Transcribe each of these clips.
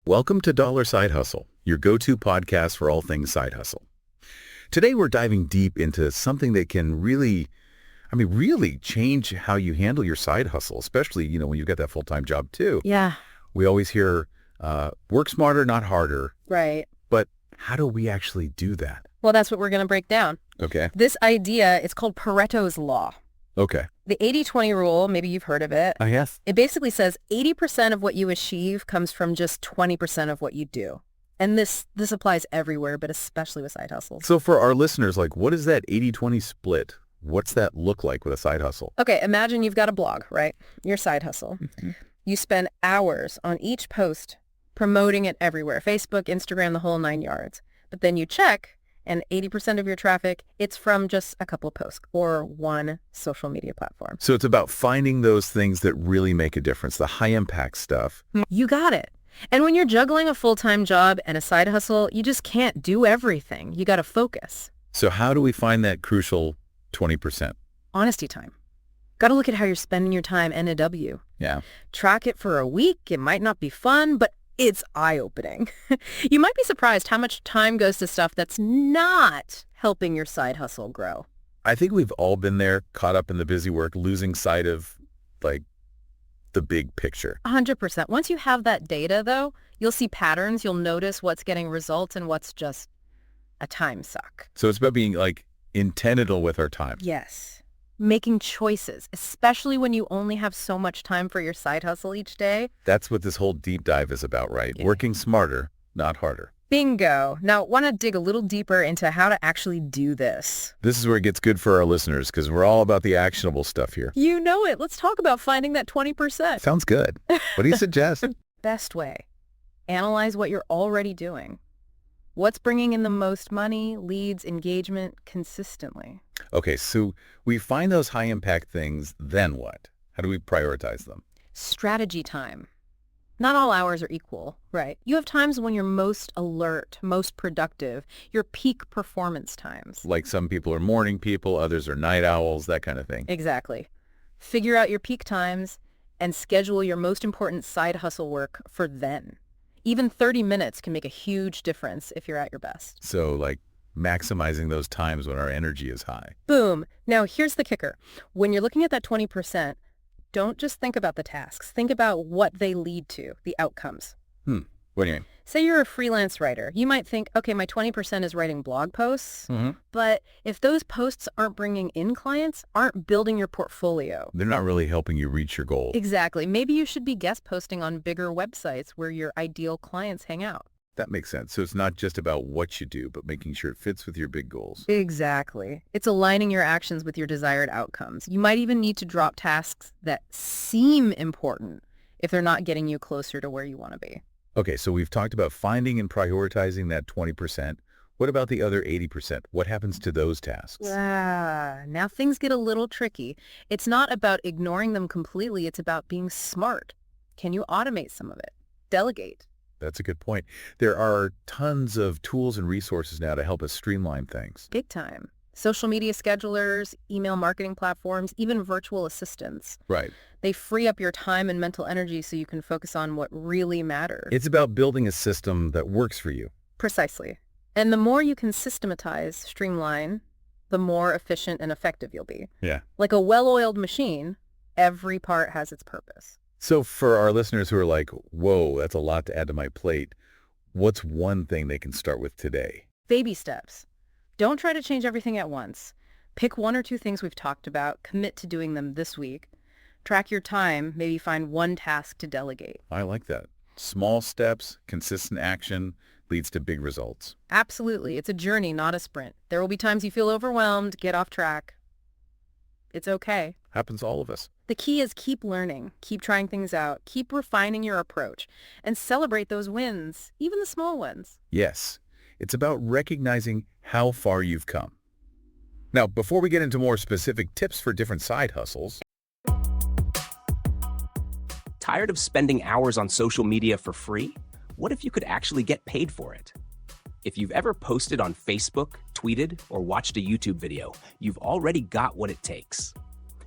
Welcome to Dollar Side Hustle, your go-to podcast for all things side hustle. Today we're diving deep into something that can really change how you handle your side hustle, especially, when you've got that full-time job too. Yeah, We always hear, work smarter, not harder. right. But how do we actually do that? Well, that's what we're going to break down. Okay. This idea, it's called Pareto's Law. Okay. The 80-20 rule, maybe you've heard of it. Yes. It basically says 80% of what you achieve comes from just 20% of what you do. And this applies everywhere, but especially with side hustles. So for our listeners, what is that 80-20 split? What's that look like with a side hustle? Okay, imagine you've got a blog, right? Your side hustle. Mm-hmm. You spend hours on each post promoting it everywhere, Facebook, Instagram, the whole 9 yards. But then you check, and 80% of your traffic, it's from just a couple of posts or one social media platform. So it's about finding those things that really make a difference, the high impact stuff. You got it. And when you're juggling a full-time job and a side hustle, you just can't do everything. You got to focus. So how do we find that crucial 20%? Honesty time. Got to look at how you're spending your time, NW. Yeah. Track it for a week. It might not be fun, but it's eye-opening. You might be surprised how much time goes to stuff that's not helping your side hustle grow. I think we've all been there, caught up in the busy work, losing sight of the big picture. 100%. Once you have that data, though, you'll see patterns. You'll notice what's getting results and what's just a time suck. So it's about being intentional with our time. Yes. Making choices, especially when you only have so much time for your side hustle each day. That's what this whole deep dive is about, right? Yeah. Working smarter, not harder. Bingo. Now, want to dig a little deeper into how to actually do this. This is where it gets good for our listeners because we're all about the actionable stuff here. You know it. Let's talk about finding that 20%. Sounds good. What do you suggest? Best way. Analyze what you're already doing. What's bringing in the most money, leads, engagement consistently? Okay, so we find those high impact things, then what? How do we prioritize them? Strategy time. Not all hours are equal, right? You have times when you're most alert, most productive, your peak performance times. Like some people are morning people, others are night owls, that kind of thing. Exactly. Figure out your peak times and schedule your most important side hustle work for then. Even 30 minutes can make a huge difference if you're at your best. So maximizing those times when our energy is high. Boom. Now, here's the kicker. When you're looking at that 20%, don't just think about the tasks. Think about what they lead to, the outcomes. What do you mean? Say you're a freelance writer. You might think, okay, my 20% is writing blog posts, but if those posts aren't bringing in clients, aren't building your portfolio. They're not really helping you reach your goal. Exactly. Maybe you should be guest posting on bigger websites where your ideal clients hang out. That makes sense. So it's not just about what you do, but making sure it fits with your big goals. Exactly. It's aligning your actions with your desired outcomes. You might even need to drop tasks that seem important if they're not getting you closer to where you want to be. Okay, so we've talked about finding and prioritizing that 20%. What about the other 80%? What happens to those tasks? Now things get a little tricky. It's not about ignoring them completely. It's about being smart. Can you automate some of it? Delegate. That's a good point. There are tons of tools and resources now to help us streamline things. Big time. Social media schedulers, email marketing platforms, even virtual assistants. Right. They free up your time and mental energy so you can focus on what really matters. It's about building a system that works for you. Precisely. And the more you can systematize, streamline, the more efficient and effective you'll be. Yeah. Like a well-oiled machine, every part has its purpose. So for our listeners who are like, whoa, that's a lot to add to my plate, what's one thing they can start with today? Baby steps. Don't try to change everything at once. Pick one or two things we've talked about, commit to doing them this week. Track your time, maybe find one task to delegate. I like that. Small steps, consistent action leads to big results. Absolutely. It's a journey, not a sprint. There will be times you feel overwhelmed, get off track. It's okay. Happens to all of us. The key is keep learning, keep trying things out, keep refining your approach, and celebrate those wins, even the small ones. Yes. It's about recognizing how far you've come. Now, before we get into more specific tips for different side hustles. Tired of spending hours on social media for free? What if you could actually get paid for it? If you've ever posted on Facebook, tweeted, or watched a YouTube video, you've already got what it takes.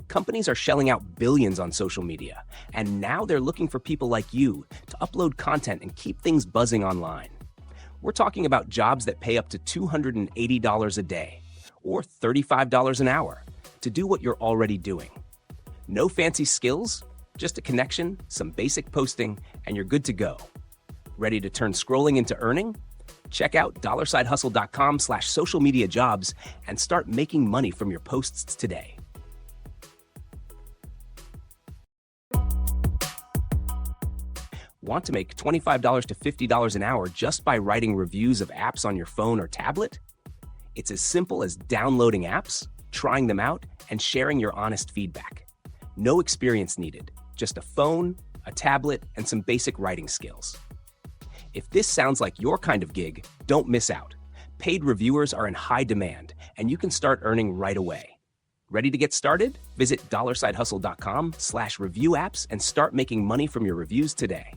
Companies are shelling out billions on social media, and now they're looking for people like you to upload content and keep things buzzing online. We're talking about jobs that pay up to $280 a day, or $35 an hour, to do what you're already doing. No fancy skills, just a connection, some basic posting, and you're good to go. Ready to turn scrolling into earning? Check out dollarsidehustle.com/social media jobs and start making money from your posts today. Want to make $25 to $50 an hour just by writing reviews of apps on your phone or tablet? It's as simple as downloading apps, trying them out, and sharing your honest feedback. No experience needed, just a phone, a tablet, and some basic writing skills. If this sounds like your kind of gig, don't miss out. Paid reviewers are in high demand, and you can start earning right away. Ready to get started? Visit dollarsidehustle.com/review apps and start making money from your reviews today.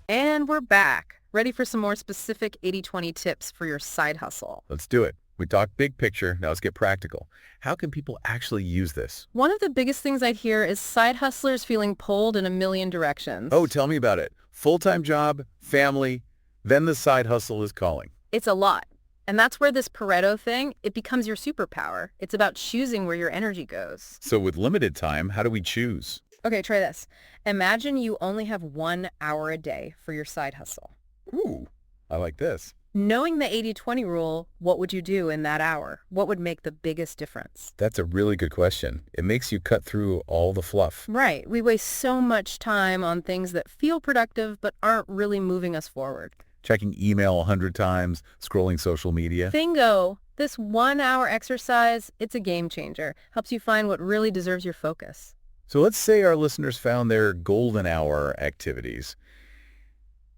And we're back, ready for some more specific 80/20 tips for your side hustle. Let's do it. We talked big picture, now let's get practical. How can people actually use this? One of the biggest things I'd hear is side hustlers feeling pulled in a million directions. Oh, tell me about it. Full-time job, family, then the side hustle is calling. It's a lot. And that's where this Pareto thing, it becomes your superpower. It's about choosing where your energy goes. So with limited time, how do we choose? Okay, try this. Imagine you only have 1 hour a day for your side hustle. Ooh, I like this. Knowing the 80/20 rule, what would you do in that hour? What would make the biggest difference? That's a really good question. It makes you cut through all the fluff. Right. We waste so much time on things that feel productive but aren't really moving us forward. Checking email 100 times, scrolling social media. Bingo! This 1 hour exercise, it's a game changer. Helps you find what really deserves your focus. So let's say our listeners found their golden hour activities.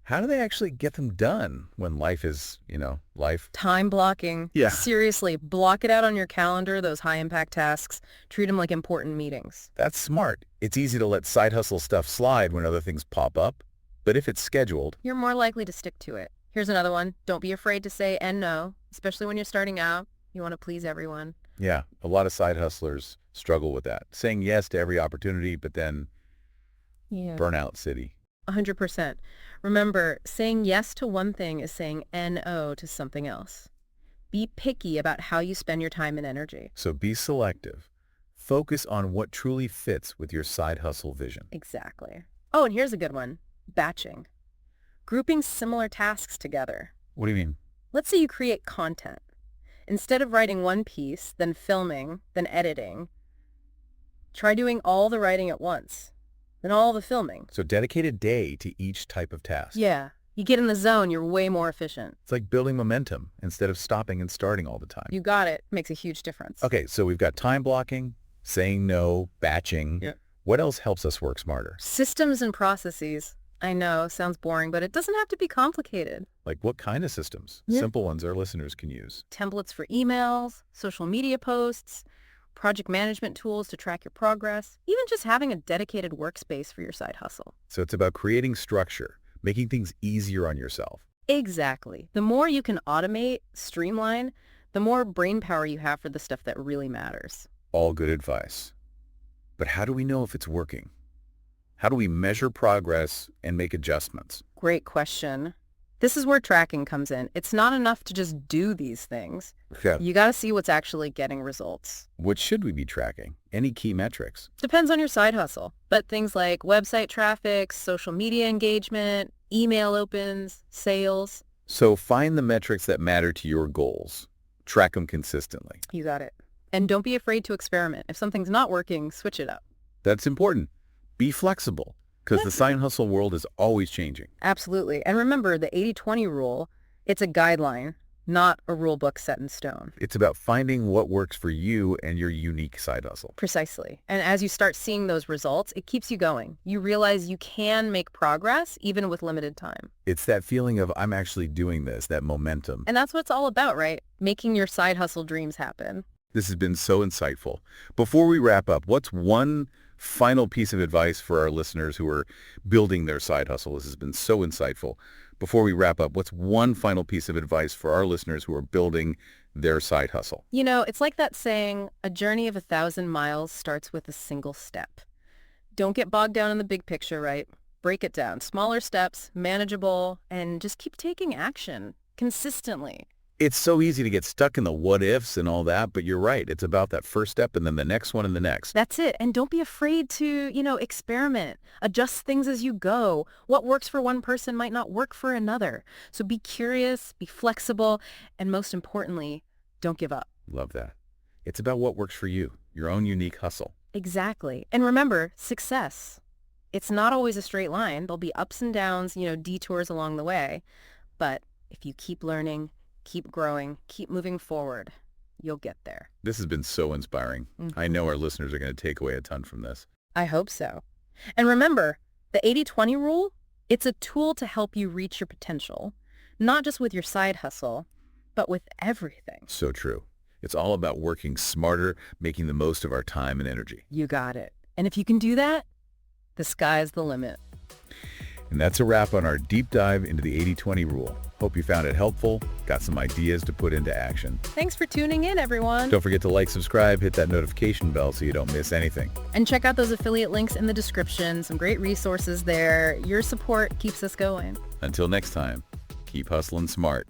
How do they actually get them done when life is, life? Time blocking. Yeah. Seriously, block it out on your calendar, those high-impact tasks. Treat them like important meetings. That's smart. It's easy to let side hustle stuff slide when other things pop up. But if it's scheduled, You're more likely to stick to it. Here's another one. Don't be afraid to say and no, especially when you're starting out. You want to please everyone. yeah, a lot of side hustlers struggle with that. Saying yes to every opportunity, but then Yeah. burnout city. 100%. Remember, saying yes to one thing is saying no to something else. Be picky about how you spend your time and energy. So be selective. Focus on what truly fits with your side hustle vision. Exactly. Oh, and here's a good one. Batching. Grouping similar tasks together. What do you mean? Let's say you create content. Instead of writing one piece, then filming, then editing, try doing all the writing at once, then all the filming. So dedicate a day to each type of task. Yeah, you get in the zone, you're way more efficient. It's like building momentum instead of stopping and starting all the time. You got it. Makes a huge difference. Okay, so we've got time blocking, saying no, batching. Yeah. What else helps us work smarter? Systems and processes. I know, sounds boring, but it doesn't have to be complicated. Like what kind of systems? Yeah. Simple ones our listeners can use. Templates for emails, social media posts, project management tools to track your progress, even just having a dedicated workspace for your side hustle. So it's about creating structure, making things easier on yourself. Exactly. The more you can automate, streamline, the more brain power you have for the stuff that really matters. All good advice. But how do we know if it's working? How do we measure progress and make adjustments? Great question. This is where tracking comes in. It's not enough to just do these things. Yeah. You got to see what's actually getting results. What should we be tracking? Any key metrics? Depends on your side hustle, but things like website traffic, social media engagement, email opens, sales. So find the metrics that matter to your goals. Track them consistently. You got it. And don't be afraid to experiment. If something's not working, switch it up. That's important. Be flexible, because the side hustle world is always changing. Absolutely. And remember, the 80/20 rule, it's a guideline, not a rule book set in stone. It's about finding what works for you and your unique side hustle. Precisely. And as you start seeing those results, it keeps you going. You realize you can make progress even with limited time. It's that feeling of I'm actually doing this, that momentum. And that's what it's all about, right? Making your side hustle dreams happen. This has been so insightful. Before we wrap up, what's one final piece of advice for our listeners who are building their side hustle? This has been so insightful. Before we wrap up, what's one final piece of advice for our listeners who are building their side hustle? You know, it's like that saying, a journey of 1,000 miles starts with a single step. Don't get bogged down in the big picture, right? Break it down. Smaller steps, manageable, and just keep taking action consistently. It's so easy to get stuck in the what-ifs and all that, but you're right. It's about that first step and then the next one and the next. That's it. And don't be afraid to, experiment. Adjust things as you go. What works for one person might not work for another. So be curious, be flexible, and most importantly, don't give up. Love that. It's about what works for you, your own unique hustle. Exactly. And remember, success. It's not always a straight line. There'll be ups and downs, detours along the way. But if you keep learning, keep growing, keep moving forward, you'll get there. This has been so inspiring. I know our listeners are going to take away a ton from this. I hope so. And remember, the 80-20 rule, it's a tool to help you reach your potential, not just with your side hustle, but with everything. So true. It's all about working smarter, making the most of our time and energy. You got it. And if you can do that, the sky's the limit. And that's a wrap on our deep dive into the 80-20 rule. Hope you found it helpful, got some ideas to put into action. Thanks for tuning in, everyone. Don't forget to like, subscribe, hit that notification bell so you don't miss anything. And check out those affiliate links in the description. Some great resources there. Your support keeps us going. Until next time, keep hustling smart.